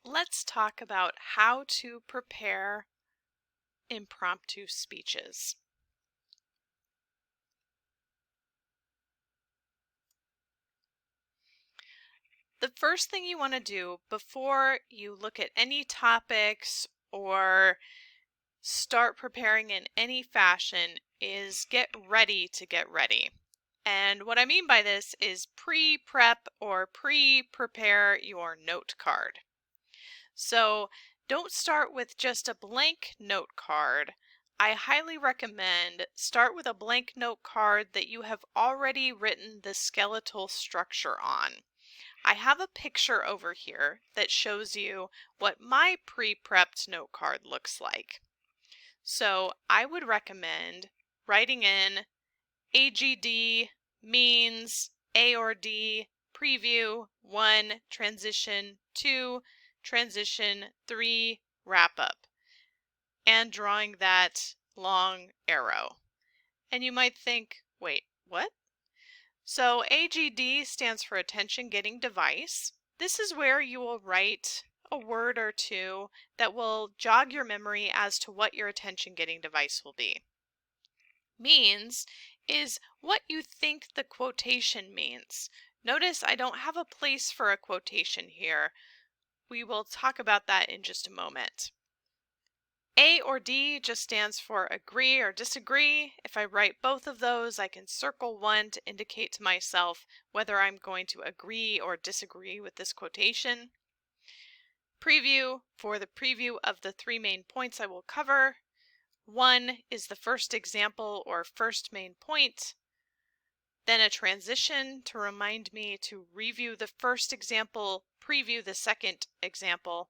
let's talk about how to prepare impromptu speeches. The first thing you want to do before you look at any topics or start preparing in any fashion is get ready to get ready. And what I mean by this is pre-prep or pre-prepare your note card. So don't start with just a blank note card. I highly recommend start with a blank note card that you have already written the skeletal structure on. I have a picture over here that shows you what my pre-prepped note card looks like. So I would recommend writing in AGD means A or D, preview, 1, transition, 2, transition, 3, wrap up, and drawing that long arrow. And you might think, wait, what? So AGD stands for Attention Getting Device. This is where you will write a word or two that will jog your memory as to what your attention getting device will be. Means is what you think the quotation means. Notice I don't have a place for a quotation here. We will talk about that in just a moment. A or D just stands for agree or disagree. If I write both of those, I can circle one to indicate to myself whether I'm going to agree or disagree with this quotation. Preview for the preview of the 3 main points I will cover. 1 is the first example or first main point. Then a transition to remind me to review the first example, preview the second example.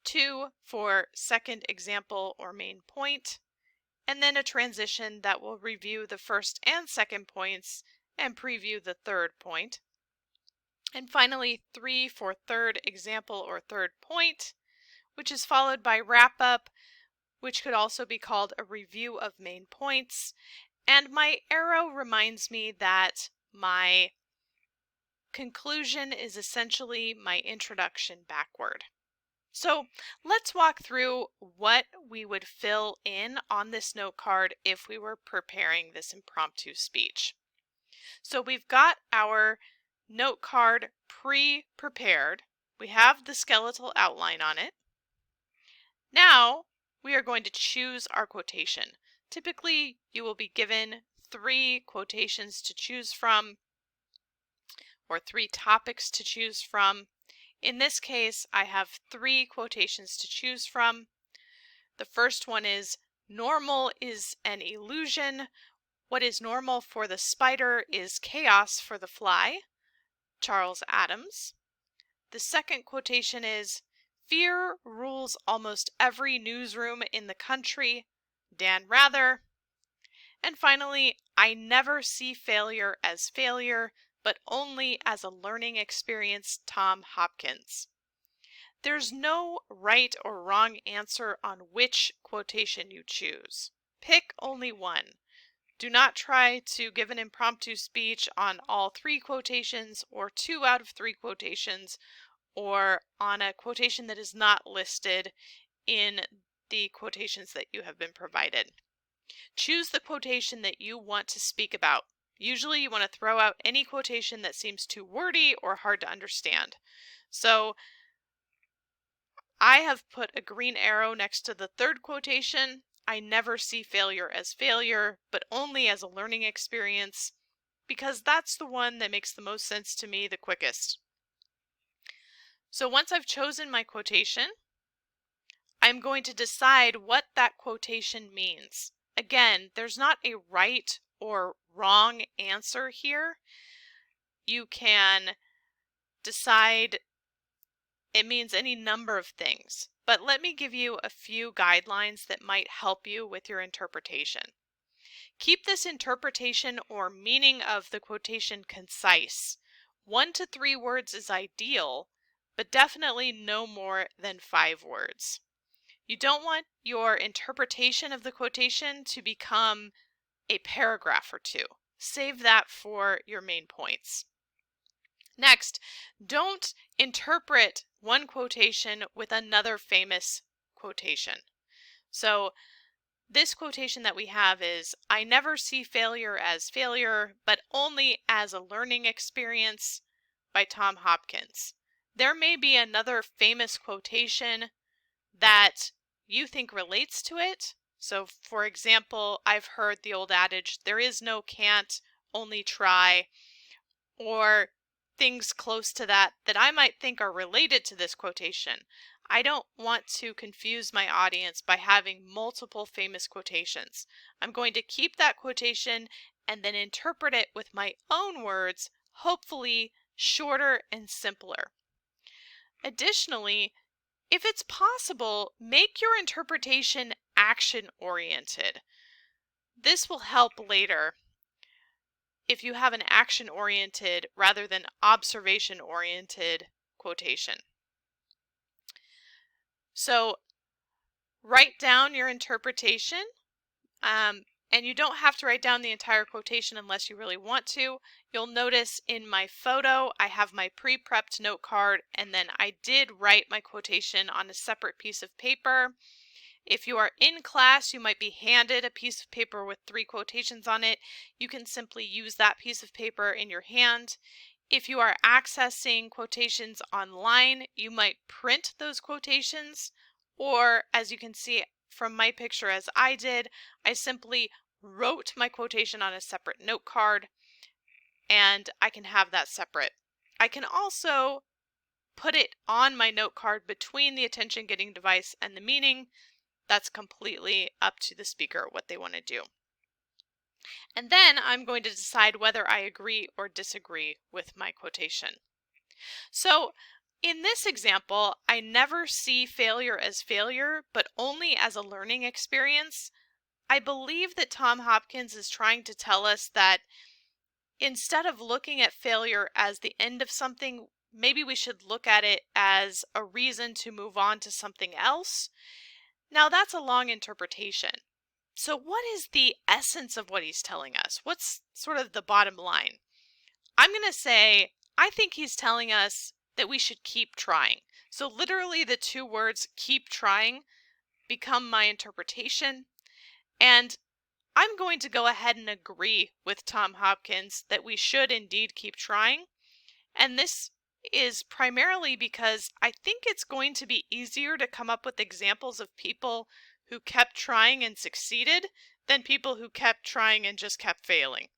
2 for second example or main point. And then a transition that will review the first and second points and preview the third point. And finally 3 for third example or third point, which is followed by wrap up, which could also be called a review of main points. And my arrow reminds me that my conclusion is essentially my introduction backward. So let's walk through what we would fill in on this note card if we were preparing this impromptu speech. So we've got our note card pre-prepared. We have the skeletal outline on it. Now we are going to choose our quotation. Typically, you will be given 3 quotations to choose from or 3 topics to choose from. In this case, I have 3 quotations to choose from. The first one is, normal is an illusion. What is normal for the spider is chaos for the fly. Charles Adams. The second quotation is, fear rules almost every newsroom in the country. Dan Rather. And finally, I never see failure as failure, but only as a learning experience. Tom Hopkins. There's no right or wrong answer on which quotation you choose. Pick only one. Do not try to give an impromptu speech on all 3 quotations or 2 out of 3 quotations or on a quotation that is not listed in the quotations that you have been provided. Choose the quotation that you want to speak about. Usually you want to throw out any quotation that seems too wordy or hard to understand. So I have put a green arrow next to the third quotation. I never see failure as failure, but only as a learning experience, because that's the one that makes the most sense to me the quickest. So once I've chosen my quotation, I'm going to decide what that quotation means. Again, there's not a right or wrong answer here. You can decide it means any number of things, but let me give you a few guidelines that might help you with your interpretation. Keep this interpretation or meaning of the quotation concise. 1 to 3 words is ideal, but definitely no more than 5 words. You don't want your interpretation of the quotation to become a paragraph or 2. Save that for your main points. Next, don't interpret one quotation with another famous quotation. So this quotation that we have is, "I never see failure as failure, but only as a learning experience," by Tom Hopkins. There may be another famous quotation that you think relates to it. So for example, I've heard the old adage, "There is no can't, only try," or things close to that that I might think are related to this quotation. I don't want to confuse my audience by having multiple famous quotations. I'm going to keep that quotation and then interpret it with my own words, hopefully shorter and simpler. Additionally, if it's possible, make your interpretation action-oriented. This will help later if you have an action-oriented rather than observation-oriented quotation. So write down your interpretation, and you don't have to write down the entire quotation unless you really want to. You'll notice in my photo, I have my pre-prepped note card, and then I did write my quotation on a separate piece of paper. If you are in class, you might be handed a piece of paper with 3 quotations on it. You can simply use that piece of paper in your hand. If you are accessing quotations online, you might print those quotations, or as you can see from my picture as I did, I simply wrote my quotation on a separate note card, and I can have that separate. I can also put it on my note card between the attention-getting device and the meaning. That's completely up to the speaker what they want to do. And then I'm going to decide whether I agree or disagree with my quotation. So in this example, "I never see failure as failure, but only as a learning experience." I believe that Tom Hopkins is trying to tell us that instead of looking at failure as the end of something, maybe we should look at it as a reason to move on to something else. Now that's a long interpretation. So what is the essence of what he's telling us? What's sort of the bottom line? I'm going to say, I think he's telling us that we should keep trying. So literally the 2 words "keep trying" become my interpretation. And I'm going to go ahead and agree with Tom Hopkins that we should indeed keep trying. And this is primarily because I think it's going to be easier to come up with examples of people who kept trying and succeeded than people who kept trying and just kept failing.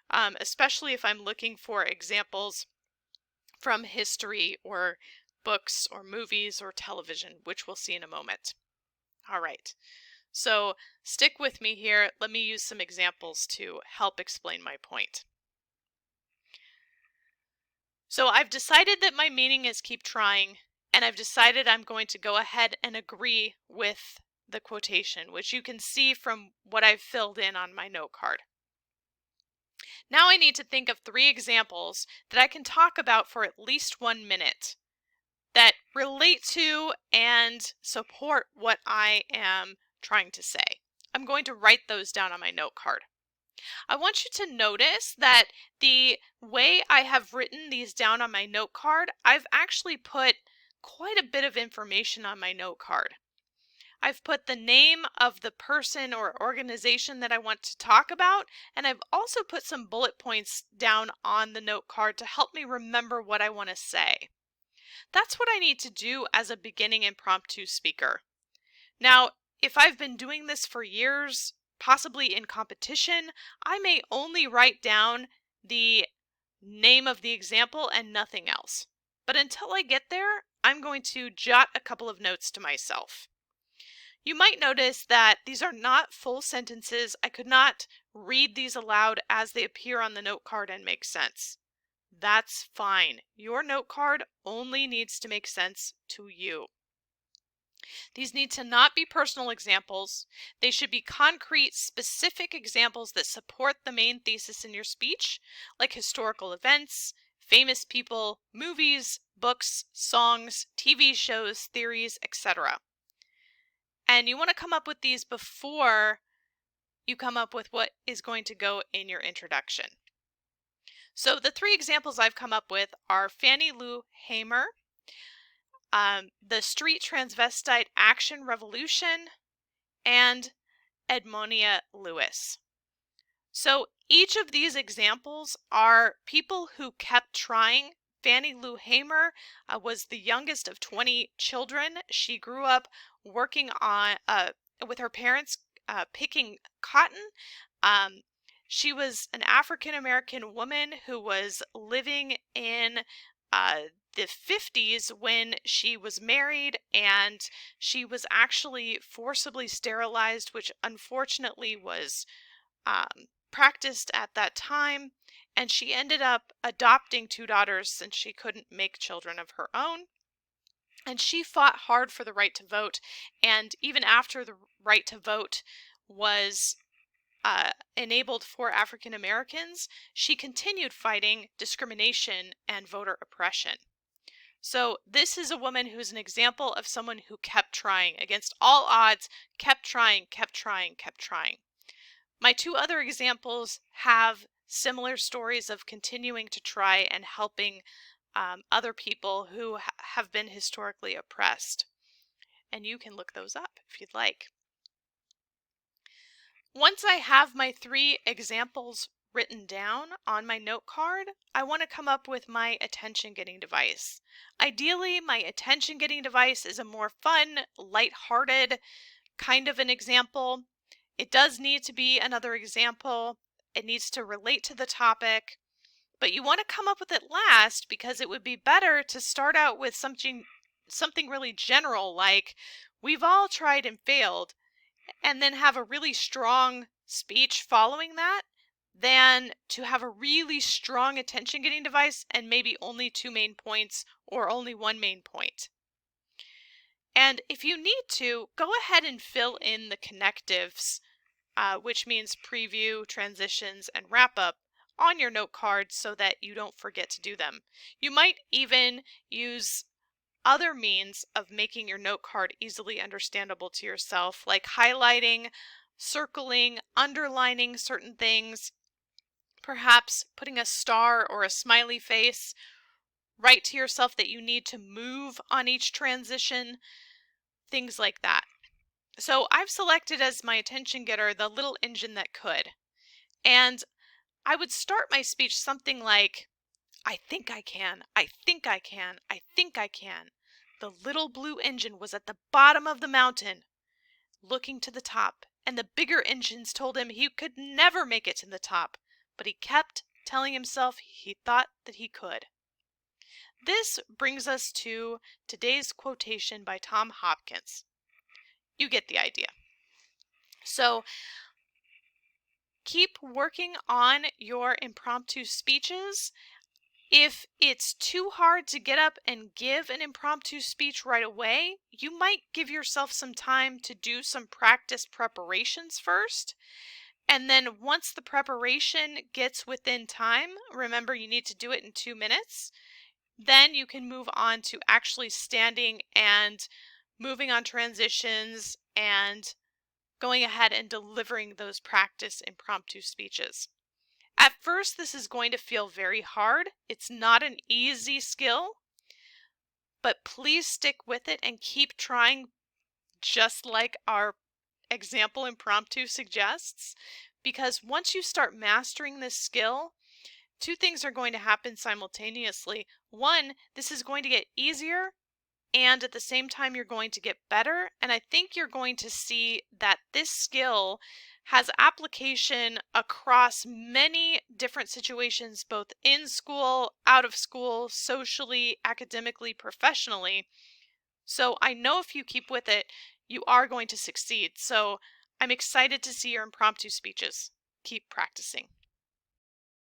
Especially if I'm looking for examples from history or books or movies or television, which we'll see in a moment. All right, so stick with me here. Let me use some examples to help explain my point. So I've decided that my meaning is keep trying, and I've decided I'm going to go ahead and agree with the quotation, which you can see from what I've filled in on my note card. Now I need to think of 3 examples that I can talk about for at least 1 minute that relate to and support what I am trying to say. I'm going to write those down on my note card. I want you to notice that the way I have written these down on my note card, I've actually put quite a bit of information on my note card. I've put the name of the person or organization that I want to talk about, and I've also put some bullet points down on the note card to help me remember what I want to say. That's what I need to do as a beginning impromptu speaker. Now, if I've been doing this for years, possibly in competition, I may only write down the name of the example and nothing else. But until I get there, I'm going to jot a couple of notes to myself. You might notice that these are not full sentences. I could not read these aloud as they appear on the note card and make sense. That's fine. Your note card only needs to make sense to you. These need to not be personal examples. They should be concrete, specific examples that support the main thesis in your speech, like historical events, famous people, movies, books, songs, TV shows, theories, etc. And you want to come up with these before you come up with what is going to go in your introduction. So the 3 examples I've come up with are Fannie Lou Hamer, The Street Transvestite Action Revolution, and Edmonia Lewis. So each of these examples are people who kept trying. Fannie Lou Hamer was the youngest of 20 children. She grew up working on with her parents picking cotton. Um, she was an African American woman who was living in the 50s when she was married, and she was actually forcibly sterilized, which unfortunately was practiced at that time, and she ended up adopting two daughters since she couldn't make children of her own. And she fought hard for the right to vote, and even after the right to vote was enabled for African Americans, she continued fighting discrimination and voter oppression. So this is a woman who's an example of someone who kept trying against all odds, kept trying, kept trying, kept trying. My two other examples have similar stories of continuing to try and helping other people who have been historically oppressed. And you can look those up if you'd like. Once I have my three examples written down on my note card, I want to come up with my attention-getting device. Ideally, my attention-getting device is a more fun, lighthearted kind of an example. It does need to be another example. It needs to relate to the topic, but you want to come up with it last because it would be better to start out with something really general like we've all tried and failed, and then have a really strong speech following that, than to have a really strong attention getting device and maybe only two main points or only one main point. And if you need to, go ahead and fill in the connectives, which means preview, transitions, and wrap up on your note card so that you don't forget to do them. You might even use other means of making your note card easily understandable to yourself, like highlighting, circling, underlining certain things, perhaps putting a star or a smiley face. Write to yourself that you need to move on each transition, things like that. So I've selected as my attention getter the little engine that could. And I would start my speech something like, I think I can, I think I can, I think I can. The little blue engine was at the bottom of the mountain, looking to the top, and the bigger engines told him he could never make it to the top, but he kept telling himself he thought that he could. This brings us to today's quotation by Tom Hopkins. You get the idea. So keep working on your impromptu speeches. If it's too hard to get up and give an impromptu speech right away, you might give yourself some time to do some practice preparations first. And then once the preparation gets within time, remember you need to do it in 2 minutes, then you can move on to actually standing and moving on transitions and going ahead and delivering those practice impromptu speeches. At first, this is going to feel very hard. It's not an easy skill, but please stick with it and keep trying, just like our example impromptu suggests, because once you start mastering this skill, two things are going to happen simultaneously. One, this is going to get easier, and at the same time you're going to get better, and I think you're going to see that this skill has application across many different situations, both in school, out of school, socially, academically, professionally. So I know if you keep with it, you are going to succeed. So I'm excited to see your impromptu speeches. Keep practicing.